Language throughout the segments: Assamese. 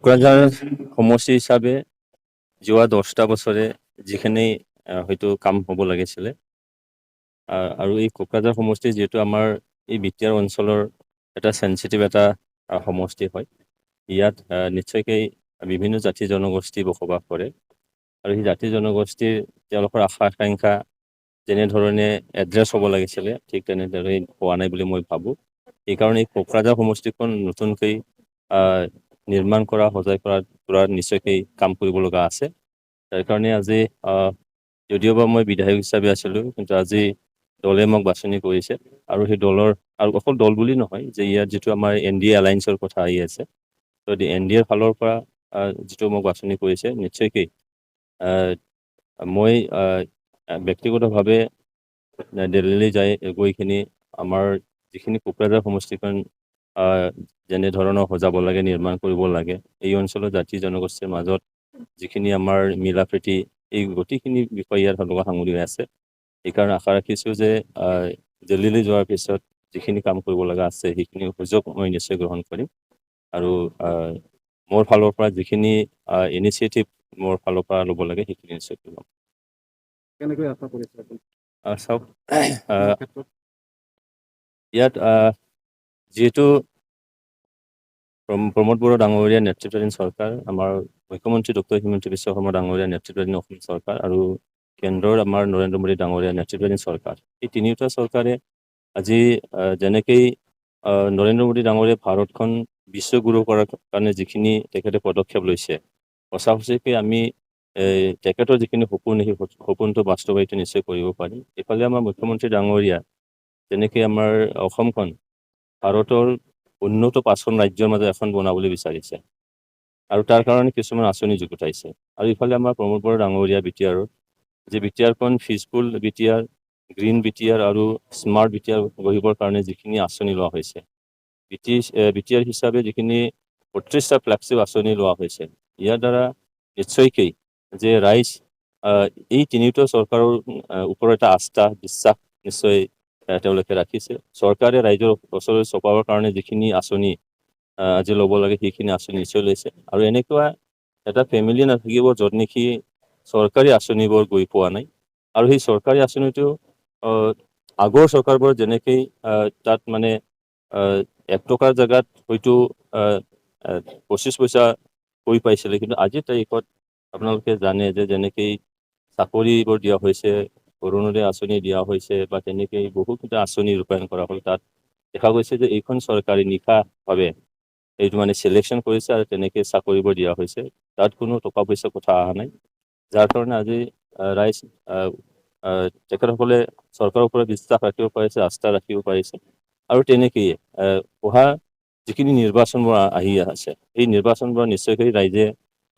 কোকৰাঝাৰ সমষ্টি হিচাপে যোৱা 10টা বছৰে যিখিনি হয়তো কাম হ'ব লাগিছিলে আৰু এই কোকৰাঝাৰ সমষ্টি যিহেতু আমাৰ এই বিটিআৰ অঞ্চলৰ এটা চেঞ্চিটিভ এটা সমষ্টি হয়। ইয়াত নিশ্চয়কৈ বিভিন্ন জাতি জনগোষ্ঠী বসবাস কৰে আৰু সেই জাতি জনগোষ্ঠীৰ তেওঁলোকৰ আশা আকাংক্ষা যেনেধৰণে এড্ৰেছ হ'ব লাগিছিলে ঠিক তেনেদৰে হোৱা নাই বুলি মই ভাবোঁ। সেইকাৰণে এই কোকৰাঝাৰ সমষ্টিখন নতুনকৈ নিৰ্মাণ কৰা সজাই কৰা নিশ্চয়কৈ কাম কৰিব লগা আছে। তাৰ কাৰণে আজি যদিওবা মই বিধায়ক হিচাপে আছিলোঁ, কিন্তু আজি দলে মোক বাছনি কৰিছে আৰু সেই দলৰ আৰু অকল দল বুলি নহয় যে ইয়াত যিটো আমাৰ NDA এলায়েন্সৰ কথা আহি আছে, তো NDA ফালৰ পৰা যিটো মোক বাছনি কৰিছে নিশ্চয়কৈ মই ব্যক্তিগতভাৱে দিল্লীলৈ গৈখিনি আমাৰ যিখিনি কোকৰাঝাৰ সমষ্টিখন যেনেধৰণৰ সজাব লাগে, নিৰ্মাণ কৰিব লাগে, এই অঞ্চলৰ জাতি জনগোষ্ঠীৰ মাজত যিখিনি আমাৰ মিলা প্ৰীতি, এই গোটেইখিনি বিষয় ইয়াৰ লগত সাঙুৰি আছে। সেইকাৰণে আশা ৰাখিছোঁ যে দিল্লীলৈ যোৱাৰ পিছত যিখিনি কাম কৰিব লগা আছে সেইখিনি সুযোগ মই নিশ্চয় গ্ৰহণ কৰিম আৰু মোৰ ফালৰ পৰা যিখিনি ইনিচিয়েটিভ মোৰ ফালৰ পৰা ল'ব লাগে সেইখিনি নিশ্চয় কৰিম। কেনেকৈ আশা কৰিছে আপুনি? চাওক, ইয়াত যিহেতু প্ৰমোদ বড়ো ডাঙৰীয়া নেতৃত্বাধীন চৰকাৰ, আমাৰ মুখ্যমন্ত্ৰী ডক্টৰ হিমন্ত বিশ্ব শৰ্মা ডাঙৰীয়া নেতৃত্বাধীন অসম চৰকাৰ আৰু কেন্দ্ৰৰ আমাৰ নৰেন্দ্ৰ মোদী ডাঙৰীয়া নেতৃত্বাধীন চৰকাৰ, এই তিনিওটা চৰকাৰে আজি যেনেকৈ নৰেন্দ্ৰ মোদী ডাঙৰীয়াই ভাৰতখন বিশ্বগুৰু কৰাৰ কাৰণে যিখিনি তেখেতে পদক্ষেপ লৈছে, সঁচাকৈ আমি তেখেতৰ যিখিনি সপোন, সেই সপোনটো বাস্তৱায়িত নিশ্চয় কৰিব পাৰিম। এইফালে আমাৰ মুখ্যমন্ত্ৰী ডাঙৰীয়া যেনেকৈ আমাৰ অসমখন ভাৰতৰ উন্নত 5খন ৰাজ্যৰ মাজত এখন বনাবলৈ বিচাৰিছে আৰু তাৰ কাৰণে কিছুমান আঁচনি যুগুতাইছে। আৰু ইফালে আমাৰ প্ৰমোদ বড়ো ডাঙৰীয়া বিটিআৰৰ যে বিটিআৰখন ফিজফুল বিটিআৰ, গ্ৰীণ বিটিআৰ আৰু স্মাৰ্ট বিটিআৰ গঢ়িবৰ কাৰণে যিখিনি আঁচনি লোৱা হৈছে, বিটিআৰ হিচাপে যিখিনি 32টা ফ্লেগশ্বিপ আঁচনি লোৱা হৈছে, ইয়াৰ দ্বাৰা নিশ্চয়কৈ যে ৰাইজ এই তিনিওটা চৰকাৰৰ ওপৰত এটা আস্থা বিশ্বাস নিশ্চয় তেওঁলোকে ৰাখিছে। চৰকাৰে ৰাইজৰ ওচৰলৈ চপাবৰ কাৰণে যিখিনি আঁচনি আজি ল'ব লাগে সেইখিনি আঁচনি নিশ্চয় লৈছে আৰু এনেকুৱা এটা ফেমিলি নাথাকিব য'ত নেকি চৰকাৰী আঁচনিবোৰ গৈ পোৱা নাই। আৰু সেই চৰকাৰী আঁচনিটো আগৰ চৰকাৰবোৰ যেনেকৈ তাত মানে 1 টকাৰ জেগাত হয়তো 25 পইচা গৈ পাইছিলে, কিন্তু আজিৰ তাৰিখত আপোনালোকে জানে যে যেনেকৈ চাকৰিবোৰ দিয়া হৈছে, অৰুণোদয় আঁচনি দিয়া হৈছে বা তেনেকৈ বহুকেইটা আঁচনি ৰূপায়ণ কৰা হ'ল। তাত দেখা গৈছে যে এইখন চৰকাৰে নিশাভাৱে এইটো মানে চিলেকশ্যন কৰিছে আৰু তেনেকৈ চাকৰিবোৰ দিয়া হৈছে, তাত কোনো টকা পইচাৰ কথা অহা নাই। যাৰ কাৰণে আজি ৰাইজ তেখেতসকলে চৰকাৰৰ ওপৰত বিশ্বাস ৰাখিব পাৰিছে, আস্থা ৰাখিব পাৰিছে আৰু তেনেকৈয়ে অহা যিখিনি নিৰ্বাচনবোৰ আহি আছে, এই নিৰ্বাচনবোৰ নিশ্চয়কৈ ৰাইজে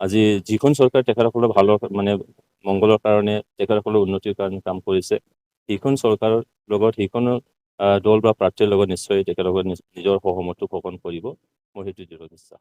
আজি যিখন চৰকাৰ তেখেতসকলৰ ভালৰ মানে মংগলৰ কাৰণে, তেখেতসকলৰ উন্নতিৰ কাৰণে কাম কৰিছে, সেইখন চৰকাৰৰ লগত সেইখনৰ দল বা প্ৰাৰ্থীৰ লগত নিশ্চয় তেখেতসকলে নিজৰ সহমতটো পোষণ কৰিব, মোৰ সেইটো দৃঢ় বিশ্বাস।